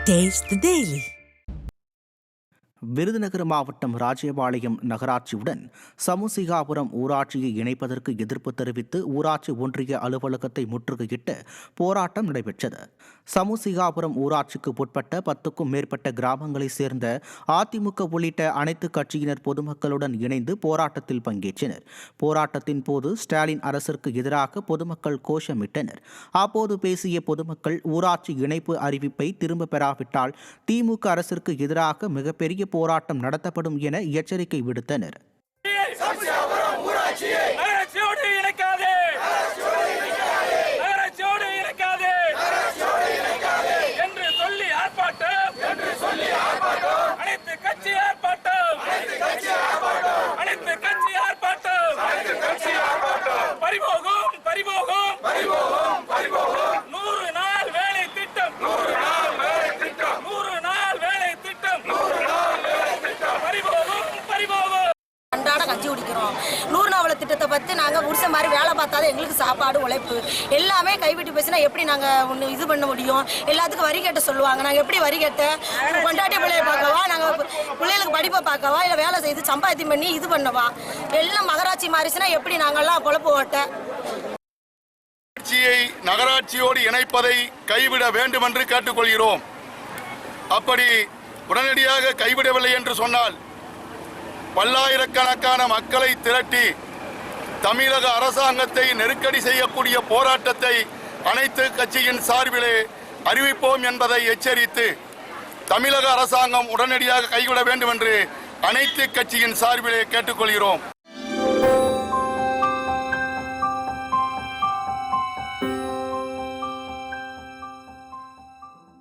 Taste the Daily. Virudhunagar மாவட்டம் ராஜபாளையம் நகராட்சியுடன் சமுசிகாபுரம் ஊராட்சியை இணைப்பதற்கு எதிர்ப்பு தெரிவித்து ஊராட்சி ஒன்றிய அலுவலகத்தை முற்றுகையிட்டு போராட்டம் நடைபெற்றது. சமுசிகாபுரம் ஊராட்சிக்கு உட்பட்ட 10க்கும் மேற்பட்ட கிராமங்களைச் சேர்ந்த அதிமுக உள்ளிட்ட அனைத்து கட்சியினர் பொதுமக்களுடன் இணைந்து போராட்டத்தில் பங்கேற்றனர். போராட்டத்தின் போது ஸ்டாலின் அரசிற்கு எதிராக பொதுமக்கள் கோஷமிட்டனர். அப்போது பேசிய பொதுமக்கள் ஊராட்சி இணைப்பு அறிவிப்பை திரும்ப பெறாவிட்டால் திமுக அரசிற்கு எதிராக மிகப்பெரிய போராட்டம் நடத்தப்படும் என எச்சரிக்கை விடுத்தனர். கஞ்சி குடிக்கிறோம். 100 நாள் திட்டத்தை பற்றி நாங்கள் புருஷன் மாதிரி வேலை பார்த்தாதான் எங்களுக்கு சாப்பாடு உழைப்பு எல்லாமே கைவிட்டு பேசினா எப்படி நாங்கள் ஒன்று இது பண்ண முடியும்? எல்லாத்துக்கும் வரி கேட்ட சொல்லுவாங்க. நாங்கள் எப்படி வரி கேட்ட கொண்டாட்டி பிள்ளைய பார்க்கவா, நாங்கள் பிள்ளைகளுக்கு படிப்பை பார்க்கவா, இல்லை வேலை செய்து சம்பாத்தியம் பண்ணி இது பண்ணவா? எல்லாம் மகராட்சி மாறிச்சுன்னா எப்படி நாங்கள்லாம் குழப்ப ஓட்ட நகராட்சியோடு இணைப்பதை கைவிட வேண்டும் என்று கேட்டுக்கொள்கிறோம். அப்படி உடனடியாக கைவிடவில்லை என்று சொன்னால் பல்லாயிரக்கணக்கான மக்களை திரட்டி தமிழக அரசாங்கத்தை நெருக்கடி செய்யக்கூடிய போராட்டத்தை அனைத்து கட்சியின் சார்பிலே அறிவிப்போம் என்பதை எச்சரித்து தமிழக அரசாங்கம் உடனடியாக கைவிட வேண்டும் என்று அனைத்து கட்சியின் சார்பிலே கேட்டுக்கொள்கிறோம்.